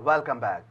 Welcome back.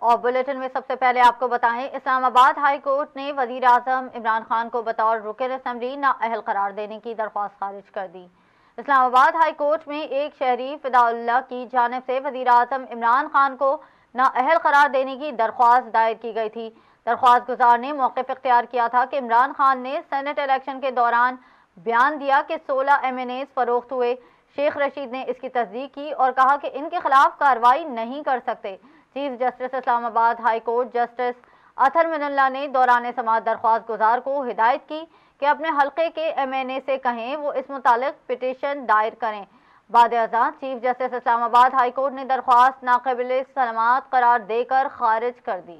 और bulletin में सबसे पहले आपको बताएं, इस्लामाबाद हाई कोर्ट ने वजीर आजम इमरान खान को बतौर रुकन असम्बली नाअहल करार देने की दरख्वास्त खारिज कर दी। इस्लामाबाद हाई कोर्ट में एक शहरी फिदाउल्लाह की जानिब से वजीर आजम इमरान खान को नाअहल करार देने की दरख्वास्त दायर की गई थी। दरख्वास्त गुजार ने मौक़िफ़ इख्तियार किया था कि इमरान खान ने सेनेट इलेक्शन के दौरान बयान दिया कि 16 MNAs फरोख्त हुए। शेख रशीद ने इसकी तस्दीक की और कहा कि इनके खिलाफ कार्रवाई नहीं कर सकते। Chief justice Islamabad high court justice Athar Minallah ने दौरान समाअत दरख्वास्त गुजार को हिदायत की कि अपने हल्के के MNA से कहें वो इस मुतालिक पिटीशन दायर करें। बाद अज़ां chief justice Islamabad high court ने दरख्वास्त नाक़ाबिल समाअत करार देकर खारिज कर दी।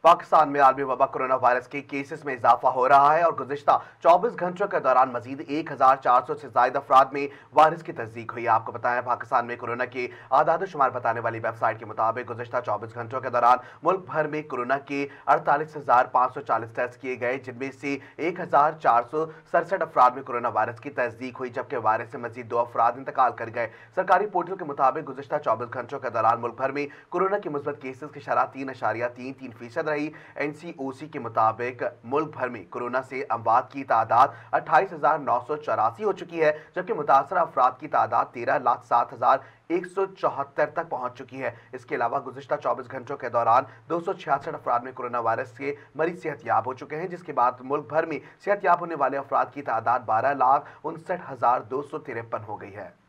पाकिस्तान में आलमी वबा कोरोना वायरस के केसेस में इजाफा हो रहा है और गुज़िश्ता 24 घंटों के दौरान मजीद 1400 से ज्यादा अफराद में वायरस की तस्दीक हुई। आपको बताया पाकिस्तान में कोरोना के आदाद शुमार बताने वाली वेबसाइट के मुताबिक गुज़िश्ता 24 घंटों के दौरान मुल्क भर में कोरोना के 48,540 टेस्ट किए गए, जिनमें से 1467 अफराद में कोरोना वायरस की तस्दीक हुई, जबकि वायरस से मजीद 2 अफराद इंतकाल कर गए। सरकारी पोर्टल के मुताबिक गुज़िश्ता 24 घंटों के दौरान मुल्क भर में कोरोना के मुस्बत केसेस की शरह 3.33% रही। NCOC के मुताबिक मुल्क भर में कोरोना से अमवात की तादाद 28,984 हो चुकी है, जबकि मुतासरा अफराद की तादाद 13,07,174 तक पहुंच चुकी है। इसके अलावा गुज़िश्ता 24 घंटों के दौरान 266 अफराद में कोरोना वायरस के मरीज सेहतयाब हो चुके हैं, जिसके बाद मुल्क भर में सेहतयाब होने वाले अफराद की तादाद 12,59,253 हो गई है।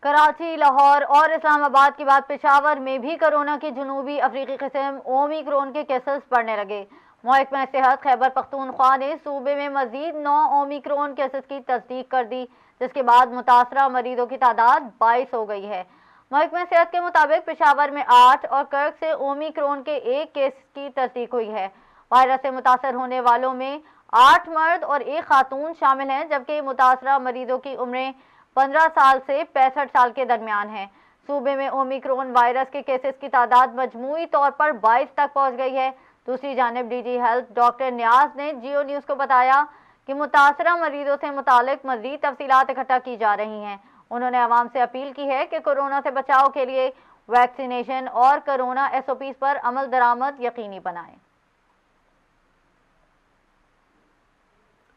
कराची, लाहौर और इस्लामाबाद के बाद पेशावर में भी कोरोना की जुनूबी अफ्रीकी किस्म ओमिक्रॉन के केसेस बढ़ने लगे। महकमा सेहत खैबर पख्तूनख्वा ने सूबे में मजीद 9 ओमिक्रॉन केसेस की तस्दीक कर दी, जिसके बाद मुतासरा मरीजों की तादाद 22 हो गई है। महकमा सेहत के मुताबिक पेशावर में 8 और कर्क से ओमिक्रॉन के 1 केस की तस्दीक हुई है। वायरस से मुतासर होने वालों में 8 मर्द और 1 खातून शामिल हैं, जबकि मुतासरा मरीजों की उम्रें 15 साल से 65 साल के दरमियान है। सूबे में ओमिक्रॉन वायरस के केसेस की तादाद मजमूई तौर पर 22 तक पहुंच गई है। दूसरी जानिब DG हेल्थ डॉक्टर नियाज ने जियो न्यूज़ को बताया कि मुतासरा मरीजों से मुतालिक मजीद तफसीलात इकट्ठा की जा रही हैं। उन्होंने आवाम से अपील की है कि कोरोना से बचाव के लिए वैक्सीनेशन और कोरोना SOPs पर अमल दरामद यकीनी बनाएं।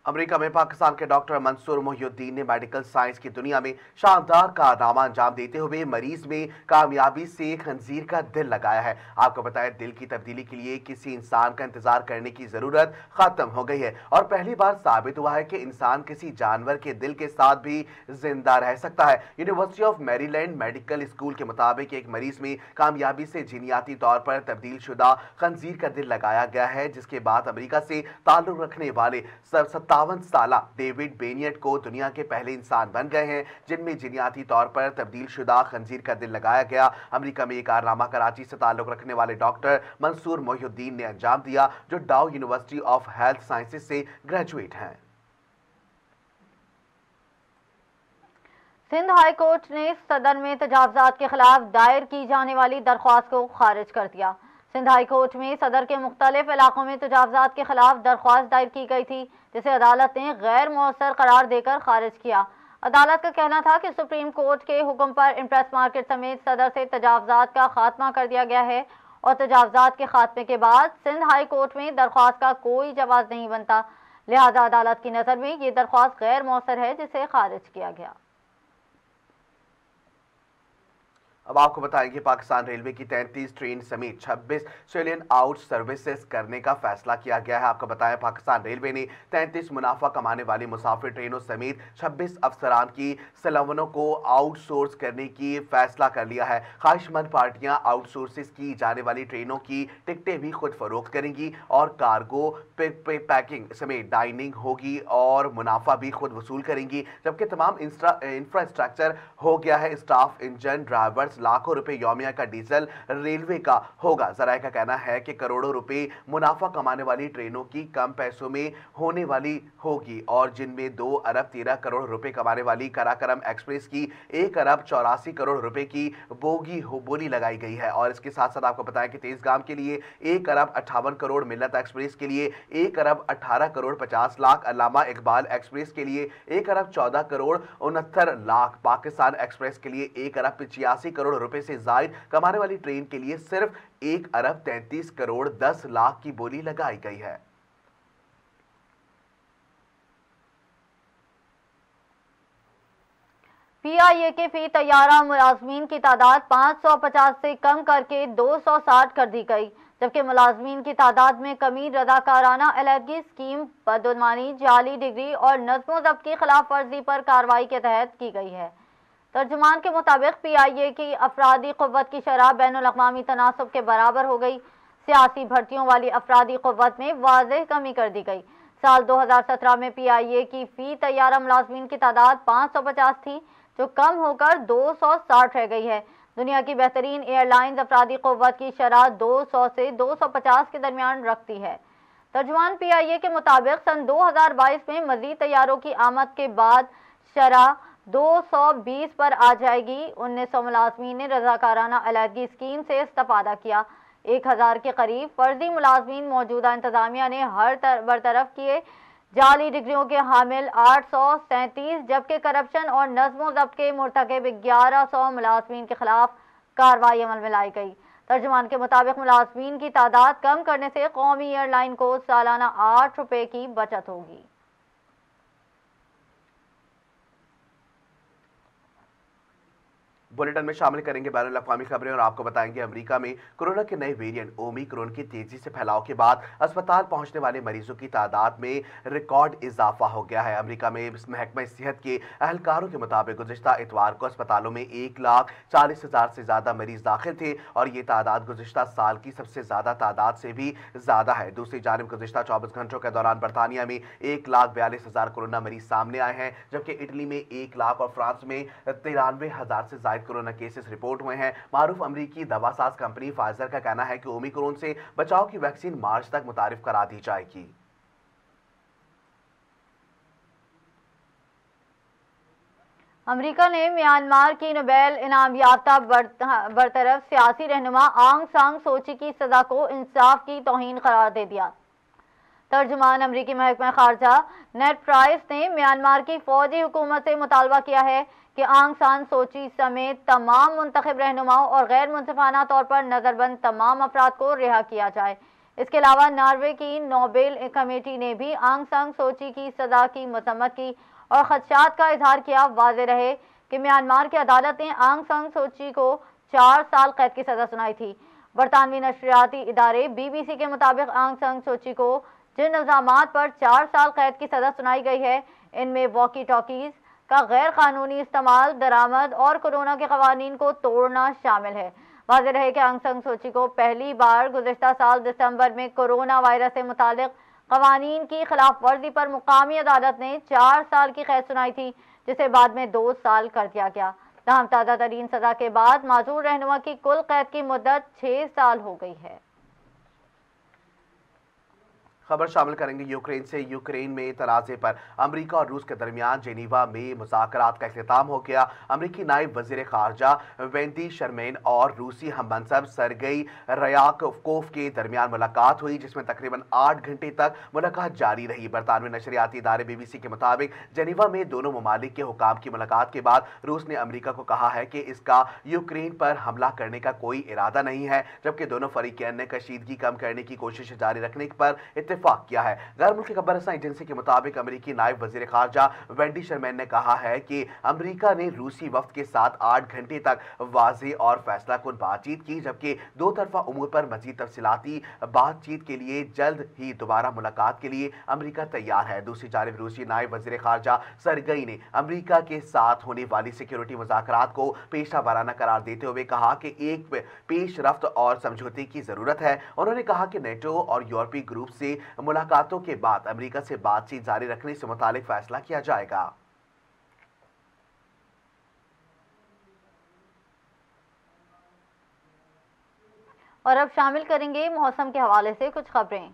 अमेरिका में पाकिस्तान के डॉक्टर मंसूर मोहिउद्दीन ने मेडिकल साइंस की दुनिया में शानदार कारनामा अंजाम देते हुए मरीज में कामयाबी से खंजीर का दिल लगाया है। आपको बताया, दिल की तब्दीली के लिए किसी इंसान का इंतजार करने की जरूरत खत्म हो गई है और पहली बार साबित हुआ है कि इंसान किसी जानवर के दिल के साथ भी जिंदा रह सकता है। University of Maryland medical school के मुताबिक एक मरीज में कामयाबी से जीनियाती तौर पर तब्दील शुदा खंजीर का दिल लगाया गया है, जिसके बाद अमेरिका से ताल्लुक रखने वाले 57 साला डेविड बेनियट को दुनिया के पहले इंसान बन गए हैं जिनमें जीनियाती तौर पर तब्दील शुदा खंजीर का दिल लगाया गया। अमेरिका में एक कारनामा कराची से ताल्लुक रखने वाले डॉक्टर मंसूर मोहिउद्दीन ने अंजाम दिया, जो डाउ यूनिवर्सिटी ऑफ हेल्थ साइंसेज से ग्रेजुएट हैं। सिंध हाई कोर्ट ने सदन में तजावजात के खिलाफ दायर की जाने वाली दरख्वास्त को खारिज कर दिया। सिंध हाई कोर्ट में सदर के मुख्तलिफ इलाकों में तजावजात के खिलाफ दरख्वास्त दायर की गई थी, जिसे अदालत ने गैर मौसर करार देकर खारिज किया। अदालत का कहना था कि सुप्रीम कोर्ट के हुक्म पर इम्प्रेस मार्केट समेत सदर से तजावजात का खात्मा कर दिया गया है और तजावजात के खात्मे के बाद सिंध हाई कोर्ट में दरख्वास्त का कोई जवाब नहीं बनता। लिहाजा अदालत की नज़र में ये दरख्वास्त गैर मौसर है, जिसे खारिज किया गया। अब आपको बताएंगे, पाकिस्तान रेलवे की 33 ट्रेन समेत 26 सेलियन आउट सर्विसेज करने का फैसला किया गया है। आपको बताएं, पाकिस्तान रेलवे ने 33 मुनाफा कमाने वाली मुसाफिर ट्रेनों समेत 26 अफसरान की सलावनों को आउटसोर्स करने की फैसला कर लिया है। ख्वाहिशमंद पार्टियां आउटसोर्सेज की जाने वाली ट्रेनों की टिकटें भी खुद फरोख्त करेंगी और कार्गो पैकिंग समेत डाइनिंग होगी और मुनाफा भी खुद वसूल करेंगी, जबकि तमाम इंफ्रास्ट्रक्चर हो गया है। स्टाफ, इंजन, ड्राइवर्स, वापस लाखों रुपए यौमिया का डीजल रेलवे का होगा। जराये का कहना है कि करोड़ों रुपए मुनाफा कमाने वाली ट्रेनों की कम पैसों में होने वाली होगी और जिनमें 2 अरब 13 करोड़ रुपए कमाने वाली कराकरम एक्सप्रेस की 1 अरब 84 करोड़ रुपए की बोली लगाई गई है। और इसके साथ साथ आपको बताएं कि तेजगाम के लिए 1 अरब 58 करोड़, मिल्लत एक्सप्रेस के लिए 1 अरब 18 करोड़ 50 लाख, अल्लामा इकबाल एक्सप्रेस के लिए 1 अरब 14 करोड़ 69 लाख, पाकिस्तान एक्सप्रेस के लिए 1 अरब 85 करोड़ रुपए से जायद कमाने वाली ट्रेन के लिए सिर्फ 1 अरब 33 करोड़ 10 लाख की बोली लगाई गई है। पीआईए के फी तैयारा मुलाजमीन की तादाद 550 से कम करके 260 कर दी गई, जबकि मुलाजमीन की तादाद में कमी रजाकाराना अलहदगी स्कीम, बदउनवानी, जाली डिग्री और नज़्म ज़ब्त की खिलाफ वर्जी पर कार्रवाई के तहत की गई है। तर्जुमान के मुताबिक पीआईए की अफरादी क़ुव्वत की शरह बैनुल अक़वामी तनासुब के बराबर हो गई। सियासी भर्तियों वाली अफरादी क़ुव्वत में वाज़ेह कमी कर दी गई। साल 2017 में पीआईए की फी तैयारा मुलाजमीन की तादाद 550 थी, जो कम होकर 260 रह गई है। दुनिया की बेहतरीन एयरलाइंस अफरादी क़ुव्वत की शरह 200 से 250 के दरमियान रखती है। तर्जुमान पीआईए के मुताबिक सन 2022 में मज़ीद तैयारों की आमद के बाद शरह 220 पर आ जाएगी। 1900 मुलाजमीन ने रजाकाराना अलहदगी स्कीम से इस्तेफादा किया। 1000 के करीब फर्जी मुलाजमीन मौजूदा इंतजामिया ने बरतरफ किए। जाली डिग्रियों के हामिल 837, जबकि करप्शन और नज़्म ज़ब्त के मुर्तकिब 1100 मुलाजमीन के खिलाफ कार्रवाई अमल में लाई गई। तर्जुमान के मुताबिक मुलाजमीन की तादाद कम करने से कौमी एयरलाइन को सालाना 8 रुपए की बचत होगी। बुलेटिन में शामिल करेंगे बैनुल अक़वामी खबरें और आपको बताएंगे अमेरिका में कोरोना के नए वेरिएंट ओमिक्रॉन के तेजी से फैलाव के बाद अस्पताल पहुंचने वाले मरीजों की तादाद में रिकॉर्ड इजाफा हो गया है। अमेरिका में महकमा सेहत के अहलकारों के मुताबिक गुज़िश्ता इतवार को अस्पतालों में 1,40,000 से ज़्यादा मरीज दाखिल थे और ये तादाद गुज़िश्ता साल की सबसे ज़्यादा तादाद से भी ज़्यादा है। दूसरी जानिब गुज़िश्ता 24 घंटों के दौरान बरतानिया में 1,42,000 कोरोना मरीज सामने आए हैं, जबकि इटली में 1 लाख और फ्रांस में 93,000 से ज्यादा कोरोना केसेस रिपोर्ट हुए हैं। मारूफ अमरीकी दवासाज कंपनी फाइजर का कहना है कि ओमिक्रॉन से बचाव की वैक्सीन मार्च तक मुतारिफ करा दी जाएगी। अमेरिका ने म्यांमार की नोबेल इनाम याफ्ता बरतरफ सियासी रहनुमा आंग सान सूची की सजा को इंसाफ की तौहीन करार दे दिया। तर्जुमान अमरीकी महकमा खारजा नेड प्राइस ने म्यांमार की फौजी हुकूमत से मुतालबा किया है कि आंग सान सूची समेत तमाम मुंतखब रहनुमाओं और गैर मुंसिफाना तौर पर नजरबंद तमाम अफराद को रिहा किया जाए। इसके अलावा नॉर्वे की नोबेल कमेटी ने भी आंग सान सूची की सजा की मजम्मत की और खदशात का इजहार किया। वाज़ेह रहे कि म्यांमार की अदालत ने आंग सान सूची को 4 साल कैद की सजा सुनाई थी। बरतानवी नशरियाती इदारे BBC के मुताबिक आंग सान सूची को जिन इल्जामात पर 4 साल कैद की सजा सुनाई गई है, इनमें वॉकी टॉकीज का गैर कानूनी इस्तेमाल, दरामद और कोरोना के कवानीन को तोड़ना शामिल है। वाज़ेह रहे कि आंग सान सूची को पहली बार गुज़िश्ता साल दिसंबर में कोरोना वायरस से मुतालिक कवानीन की खिलाफ वर्जी पर मुकामी अदालत ने 4 साल की कैद सुनाई थी, जिसे बाद में 2 साल कर दिया गया। तमाम ताज़ा तरीन सजा के बाद माजूर रहनुमा की कुल कैद की मुद्दत 6 साल हो गई है। खबर शामिल करेंगे यूक्रेन से। यूक्रेन में तनाज़े पर अमेरिका और रूस के दरमियान जेनीवा में मुज़ाकरात का इख्तिताम हो गया। अमेरिकी नायब वज़ीर ख़ारजा वेंडी शर्मेन और रूसी हममंसब सरगई रयाकोव के दरमियान मुलाकात हुई, जिसमें तकरीबन 8 घंटे तक मुलाकात जारी रही। बरतानवी नशरियाती इदारे BBC के मुताबिक जेनीवा में दोनों ममालिक के हुकाम की मुलाकात के बाद रूस ने अमेरिका को कहा है कि इसका यूक्रेन पर हमला करने का कोई इरादा नहीं है, जबकि दोनों फरीकैन ने कशीदगी कम करने की कोशिश जारी रखने पर इत्तेफाक किया है। गैर मुल्की खबरसां एजेंसी के मुताबिक अमेरिकी नायब वज़ीर ख़ारजा वेंडी शर्मेन ने कहा है कि अमेरिका ने रूसी वफ्द के साथ 8 घंटे तक वाज़ेह और फैसलाकुन बातचीत की, जबकि दो तरफा उमूर पर मजीद तफसीलाती बातचीत के लिए जल्द ही दोबारा मुलाकात के लिए अमेरिका तैयार है। दूसरी जानिब रूसी नायब वज़ीर ख़ारजा सरगई ने अमेरिका के साथ होने वाली सिक्योरिटी मुज़ाकरात को पेशा वाराना करार देते हुए कहा कि एक पेशरफ्त और समझौते की ज़रूरत है। उन्होंने कहा कि नेटो और यूरोपीय ग्रुप से मुलाकातों के बाद अमेरिका से बातचीत जारी रखने से मुतालिक फैसला किया जाएगा। और अब शामिल करेंगे मौसम के हवाले से कुछ खबरें।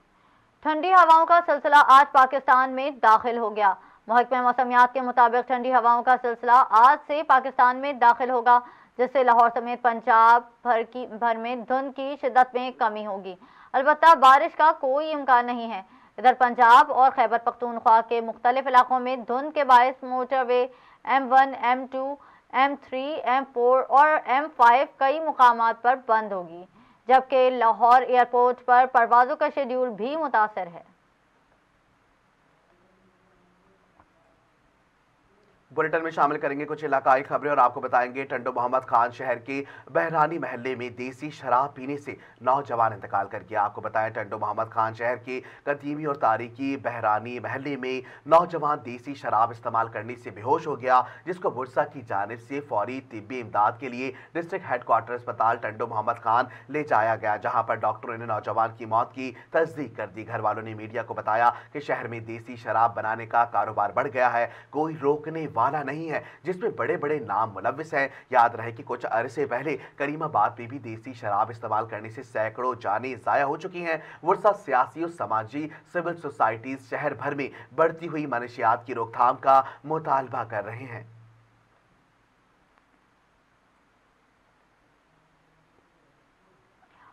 ठंडी हवाओं का सिलसिला आज पाकिस्तान में दाखिल हो गया। महकमा मौसमियात के मुताबिक ठंडी हवाओं का सिलसिला आज से पाकिस्तान में दाखिल होगा, जिससे लाहौर समेत पंजाब भर में धुंध की शिद्दत में कमी होगी। अलबत्ता बारिश का कोई इम्कान नहीं है। इधर पंजाब और खैबर पख्तूनख्वा के मुख्तलिफ इलाकों में धुंध के बायस motorway M1, M2, M3, M4 और M5 कई मुकामात पर बंद होगी, जबकि लाहौर एयरपोर्ट पर परवाज़ों का शेड्यूल भी मुतासर है। बुलेटिन में शामिल करेंगे कुछ इलाकाई खबरें और आपको बताएंगे टंडो मोहम्मद खान शहर के बहरानी महल्ले में देसी शराब पीने से नौजवान इंतकाल कर गया। आपको बताएं टंडो मोहम्मद खान शहर के कदीमी और तारीखी बहरानी महल्ले में नौजवान देसी शराब इस्तेमाल करने से बेहोश हो गया, जिसको बुरसा की जानिब से फौरी तिब्बी इमदाद के लिए डिस्ट्रिक्ट हेडक्वार्टर अस्पताल टंडो मोहम्मद खान ले जाया गया, जहां पर डॉक्टरों ने नौजवान की मौत की तस्दीक कर दी। घर वालों ने मीडिया को बताया कि शहर में देसी शराब बनाने का कारोबार बढ़ गया है, कोई रोकने वाला नहीं है, जिसमें बड़े बड़े नाम मुलव्विस हैं। याद रहे कि कुछ अरसे पहले करीमाबाद में भी देसी शराब इस्तेमाल करने से सैकड़ों जानें जाया हो चुकी हैं। वर्षा सियासी और समाजी सिविल सोसाइटीज शहर भर में बढ़ती हुई मनशियात की रोकथाम का मुतालबा कर रहे हैं।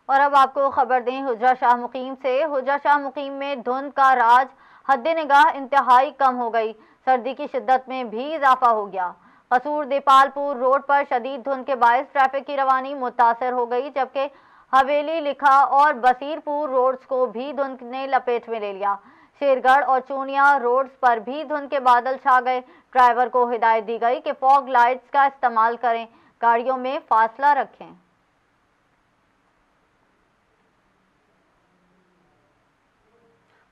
और अब आपको खबर दें हुजरा शाह मुकीम से। हुजरा शाह मुकीम में धुंध का राज हद निगाह इंतहाई कम हो गई। सर्दी की शिद्दत में भी इजाफा हो गया। कसूर देपालपुर रोड पर शदीद धुंध के बायस ट्रैफिक की रवानी मुतासर हो गई, जबकि हवेली लिखा और बसीरपुर रोड्स को भी धुंध ने लपेट में ले लिया। शेरगढ़ और चूनिया रोड्स पर भी धुंध के बादल छा गए। ड्राइवर को हिदायत दी गई कि फॉग लाइट्स का इस्तेमाल करें, गाड़ियों में फासला रखें।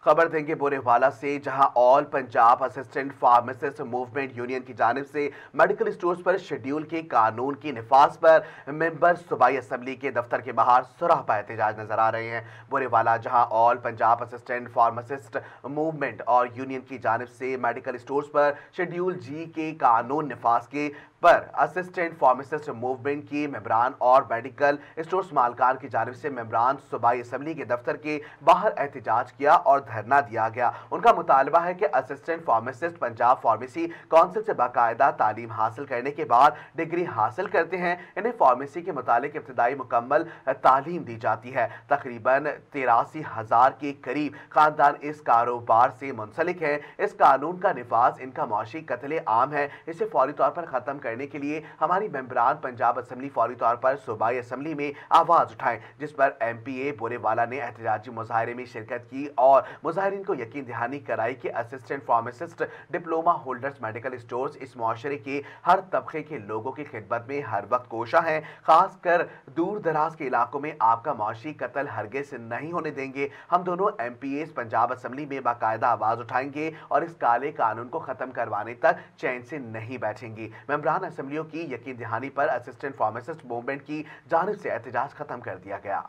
खबर देंगे बोरेवाला से, जहां all Punjab assistant pharmacist movement union की जानिब से मेडिकल स्टोर्स पर शेड्यूल के कानून की निफाज पर मेंबर सूबाई असम्बली के दफ्तर के बाहर सुरापा एहतजाज नजर आ रहे हैं। बोरेवाला जहां all Punjab assistant pharmacist movement और यूनियन की जानिब से मेडिकल स्टोर्स पर शेड्यूल जी के कानून निफाज के पर असिस्टेंट फार्मासिस्ट मूवमेंट की मेंबरान और मेडिकल स्टोर्स मालकान की जानिब से मेंबरान सूबाई असम्बली के दफ्तर के बाहर एहतजाज किया और धरना दिया गया। उनका मुतालबा है कि assistant pharmacist Punjab pharmacy council से बाकायदा तालीम हासिल करने के बाद डिग्री हासिल करते हैं। इन्हें फार्मेसी के मुतालिक इब्तदाई मुकम्मल तालीम दी जाती है। तकरीबन 83,000 के करीब खानदान इस कारोबार से मुंसलिक है। इस कानून का निफाज इनका मुआशी कत्ले आम है। इसे फौरी तौर पर खत्म करने के लिए हमारी मेंबरान पंजाब असम्बली फौरी तौर पर सूबाई असम्बली में आवाज उठाएं, जिस पर MPA बोरेवाला ने एहतजाजी मुजाहरे में शिरकत की और मुजाहिरीन को यकीन दहानी कराई कि assistant pharmacist diploma holders medical stores इस मुआशरे के हर तबके के लोगों की खिदमत में हर वक्त कोशा हैं। खासकर दूर दराज के इलाकों में आपका मुआशी कत्ल हरगिज़ नहीं होने देंगे। हम दोनों MPAs पंजाब असम्बली में बाकायदा आवाज उठाएंगे और इस काले कानून को खत्म करवाने तक चैन से नहीं बैठेंगे। मेंबरान असम्बलियों की यकीन दहानी पर असिस्टेंट फार्मासिस्ट मूवमेंट की जानिब से एहतजाज खत्म कर दिया गया।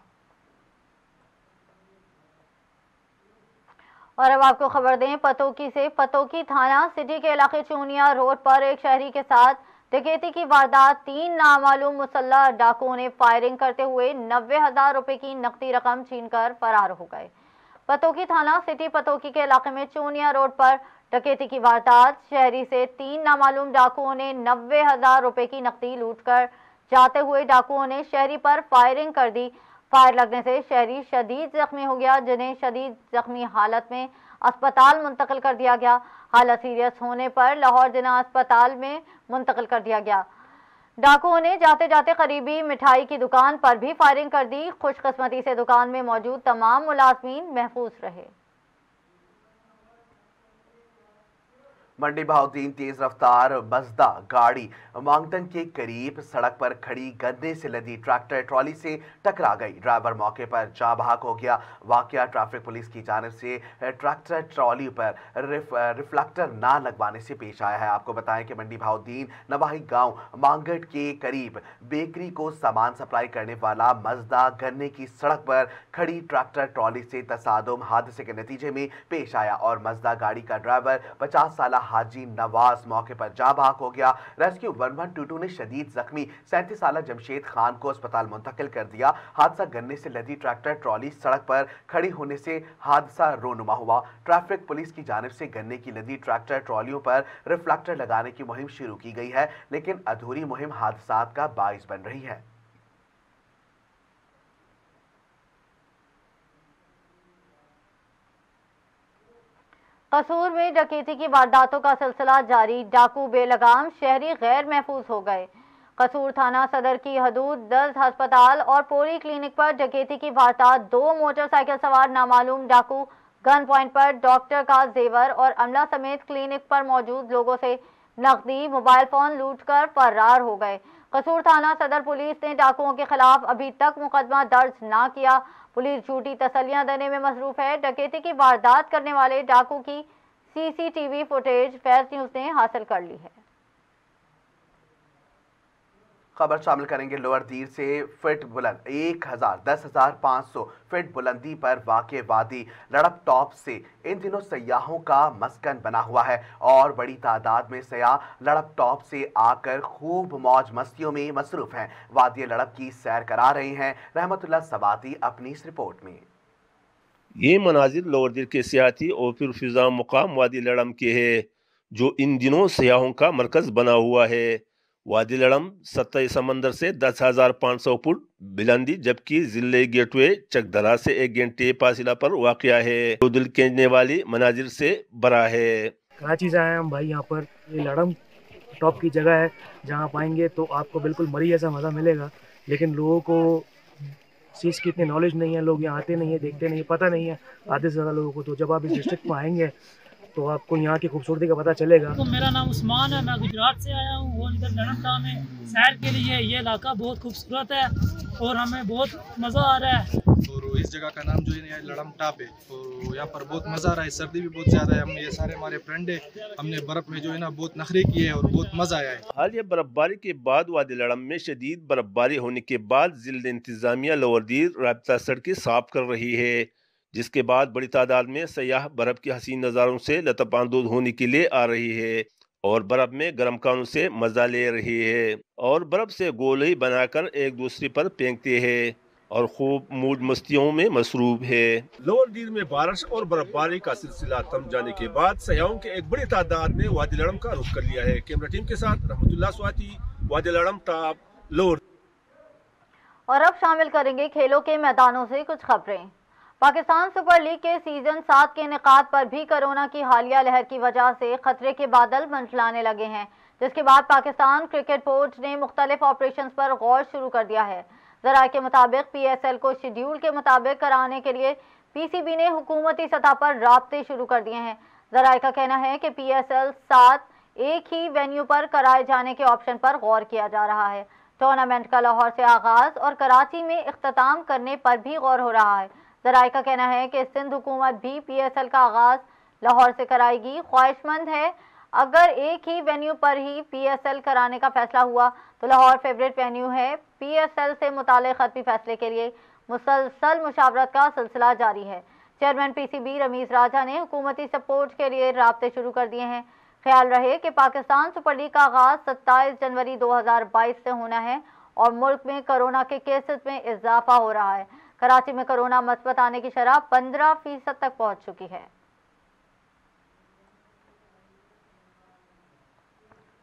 और अब आपको खबर दें पतोकी से। पतोकी थाना सिटी के इलाके चूनिया रोड पर एक शहरी के साथ डकैती की वारदात 3 नामालूम मुसल्लह डाकुओं ने फायरिंग करते हुए 90,000 रुपए की नकदी रकम छीनकर फरार हो गए। पतोकी थाना सिटी पतोकी के इलाके में चूनिया रोड पर डकैती की वारदात शहरी से 3 नामालूम डाकुओं ने 90,000 रुपए की नकदी लूटकर जाते हुए डाकुओं ने शहरी पर फायरिंग कर दी। फायर लगने से शहरी शदीद जख्मी हो गया, जिन्हें शदीद जख्मी हालत में अस्पताल मुंतकिल कर दिया गया। हालत सीरियस होने पर लाहौर जिला अस्पताल में मुंतकिल कर दिया गया। डाकुओं ने जाते जाते करीबी मिठाई की दुकान पर भी फायरिंग कर दी। खुशकिस्मती से दुकान में मौजूद तमाम मुलाजमीन महफूज रहे। मंडी बहाउद्दीन तेज रफ्तार मजदा गाड़ी मांगटन के करीब सड़क पर खड़ी गन्ने से लदी ट्रैक्टर ट्रॉली से टकरा गई। ड्राइवर मौके पर जा बहक हो गया। वाकया ट्रैफिक पुलिस की जानिब से ट्रैक्टर ट्रॉली पर रिफ्लेक्टर ना लगवाने से पेश आया है। आपको बताएं कि मंडी बहाउद्दीन नवाही गांव मांगट के करीब बेकरी को सामान सप्लाई करने वाला मजदा गन्ने की सड़क पर खड़ी ट्रैक्टर ट्रॉली से तसादुम हादसे के नतीजे में पेश आया और मजदा गाड़ी का ड्राइवर 50 साल हाजी नवाज मौके पर जाँ बाहक हो गया। रेस्क्यू 1122 ने शदीद जख्मी 37 साल जमशेद खान को अस्पताल मुंतकिल कर दिया। हादसा गन्ने से लदी ट्रैक्टर ट्रॉली सड़क पर खड़ी होने से हादसा रोनुमा हुआ। ट्रैफिक पुलिस की जानिब से गन्ने की लदी ट्रैक्टर ट्रॉलियों पर रिफ्लेक्टर लगाने की मुहिम शुरू की गई है, लेकिन अधूरी मुहिम हादसात का बाइस बन रही है। कसूर में डकैती की वारदातों का सिलसिला जारी, डाकू बेलगाम, शहरी गैर महफूज हो गए। कसूर थाना सदर की हदूद 10 अस्पताल और पोली क्लिनिक पर डकैती की वारदात। 2 मोटरसाइकिल सवार नामालूम डाकू गन पॉइंट पर डॉक्टर का जेवर और अमला समेत क्लिनिक पर मौजूद लोगों से नकदी मोबाइल फोन लूटकर फरार हो गए। कसूर थाना सदर पुलिस ने डाकुओं के खिलाफ अभी तक मुकदमा दर्ज ना किया। पुलिस झूठी तसल्लियां देने में मसरूफ है। डकैती की वारदात करने वाले डाकू की सीसीटीवी फुटेज फैज न्यूज ने हासिल कर ली है। खबर शामिल करेंगे लोअर दीर से। फिट बुलंद 10,500 फीट बुलंदी पर वाक़े वादी लड़प टॉप से इन दिनों सयाहों का मस्कन बना हुआ है और बड़ी तादाद में सयाह लड़प टॉप से आकर खूब मौज मस्तियों में मसरूफ हैं। वादी लड़प की सैर करा रहे हैं रहमतुल्लाह सवाती अपनी इस रिपोर्ट में। ये मनाजिर लोअर दीर के सियाती और फिजा मुकाम वादी लड़म के है, जो इन दिनों सयाहों का मरकज बना हुआ है। वादी लड़म सतह समंदर से 10,500 फुट बुलंदी जबकि जिले गेटवे चकदरा से 1 घंटे फासिला पर वाक़या है, जो दिल खींचने वाली मनाजिर से भरा है। कराची से आए हम भाई, यहाँ पर ये लड़म टॉप की जगह है जहाँ पाएंगे तो आपको बिल्कुल मरी जैसा मज़ा मिलेगा, लेकिन लोगों को चीज़ की इतनी नॉलेज नहीं है, लोग यहाँ आते नहीं है, देखते नहीं है, पता नहीं है आधे से ज़्यादा लोगों को। तो जब आप इस डिस्ट्रिक्ट में आएंगे तो आपको यहाँ की खूबसूरती का पता चलेगा। तो मेरा नाम उस्मान है, मैं गुजरात से आया हूँ और इधर लड़म में सैर के लिए। ये इलाका बहुत खूबसूरत है और हमें बहुत मज़ा आ रहा है। और इस जगह का नाम जो है लड़म टॉप है और यहाँ पर बहुत मज़ा आ रहा है। सर्दी भी बहुत ज़्यादा है। हम ये सारे हमारे फ्रेंड है, हमने बर्फ़ में जो है ना बहुत नखरे किए हैं और बहुत मज़ा आया है। हालिया बर्फबारी के बाद वादी लड़म में शदीद बर्फबारी होने के बाद जिला इंतजामिया लोअर दीर राब्ता सड़कें साफ कर रही है, जिसके बाद बड़ी तादाद में सयाह बर्फ के हसीन नज़ारों से लतफानंदोज होने के लिए आ रही है और बर्फ में गर्म कानों से मजा ले रही है और बर्फ से गोले बनाकर एक दूसरे पर फेंकते हैं और खूब मौज मस्तियों में मसरूफ है। लोअर दीर में बारिश और बर्फबारी का सिलसिला थम जाने के बाद सयाहों के एक बड़ी तादाद ने वादी लड़म का रुख कर लिया है। कैमरा टीम के साथ रहमतुल्लाह स्वाति, वादी लड़म टॉप, लोअर। और अब शामिल करेंगे खेलों के मैदानों से कुछ खबरें। पाकिस्तान सुपर लीग के सीजन 7 के इनेकाद पर भी कोरोना की हालिया लहर की वजह से खतरे के बादल मंडलाने लगे हैं, जिसके बाद पाकिस्तान क्रिकेट बोर्ड ने मुख्तलिफ ऑपरेशंस पर गौर शुरू कर दिया है। ज़राए के मुताबिक PSL को शेड्यूल के मुताबिक कराने के लिए PCB ने हुकूमती सतह पर राब्ते शुरू कर दिए हैं। ज़राए का कहना है कि PSL 7 एक ही वेन्यू पर कराए जाने के ऑप्शन पर गौर किया जा रहा है। टूर्नामेंट का लाहौर से आगाज और कराची में इख्तिताम करने पर भी गौर हो रहा है। ज़राए का कहना है कि सिंध हुकूमत भी PSL का आगाज लाहौर से कराएगी, ख्वाहिशमंद है। अगर एक ही वेन्यू पर ही PSL कराने का फैसला हुआ तो लाहौर फेवरेट वेन्यू है। PSL से मुताल्लिक़ खत्मी फैसले के लिए मुसलसल मुशावरत का सिलसिला जारी है। चेयरमैन PCB रमीज राजा ने हुकूमती सपोर्ट के लिए राब्ते शुरू कर दिए हैं। ख्याल रहे कि पाकिस्तान सुपर लीग का आगाज 27 जनवरी 2022 से होना है और मुल्क में कोरोना के केसेस में इजाफा हो रहा है। कराची में कोरोना मस्बत आने की शरह 15% तक पहुंच चुकी है।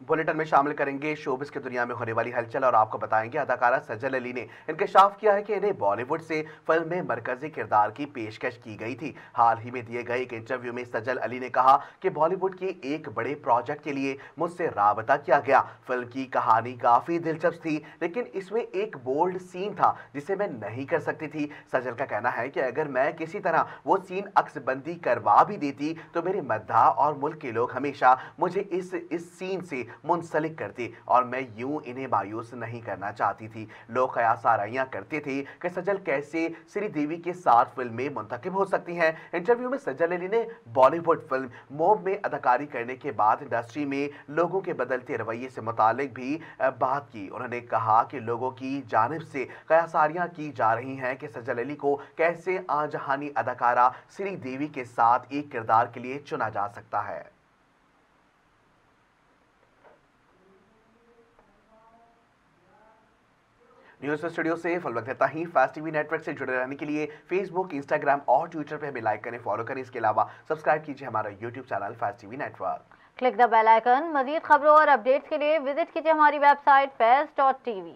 बुलेटिन में शामिल करेंगे शोबिस की दुनिया में होने वाली हलचल और आपको बताएंगे अदाकारा सजल अली ने इंकशाफ किया है कि इन्हें बॉलीवुड से फिल्म में मरकजी किरदार की पेशकश की गई थी। हाल ही में दिए गए एक इंटरव्यू में सजल अली ने कहा कि बॉलीवुड के एक बड़े प्रोजेक्ट के लिए मुझसे राबता किया गया। फिल्म की कहानी काफ़ी दिलचस्प थी, लेकिन इसमें एक बोल्ड सीन था जिसे मैं नहीं कर सकती थी। सजल का कहना है कि अगर मैं किसी तरह वो सीन अक्सबंदी करवा भी देती तो मेरे मद्दा और मुल्क के लोग हमेशा मुझे इस सीन से मुंसलिक करते और मैं यूं इन्हें मायूस नहीं करना चाहती थी। लोग कयास आराइयां करते थे कि सजल कैसे श्रीदेवी के साथ फिल्म में मुंतखब हो सकती हैं। इंटरव्यू में सजल अली ने बॉलीवुड फिल्म मोब में अदाकारी करने के बाद इंडस्ट्री में लोगों के बदलते रवैये से मुतालिक भी बात की। उन्होंने कहा कि लोगों की जानिब से कयासारियां की जा रही हैं कि सजल अली को कैसे आजहानी अदाकारा श्रीदेवी के साथ एक किरदार के लिए चुना जा सकता है। न्यूज़ स्टूडियो से फल वक्त इतना ही। फास्ट टीवी नेटवर्क से जुड़े रहने के लिए फेसबुक, इंस्टाग्राम और ट्विटर पे हमें लाइक करें, फॉलो करें। इसके अलावा सब्सक्राइब कीजिए हमारा YouTube channel fast TV network. Click the bell icon. मजीद खबरों और अपडेट्स के लिए विजिट कीजिए हमारी वेबसाइट faiz.tv।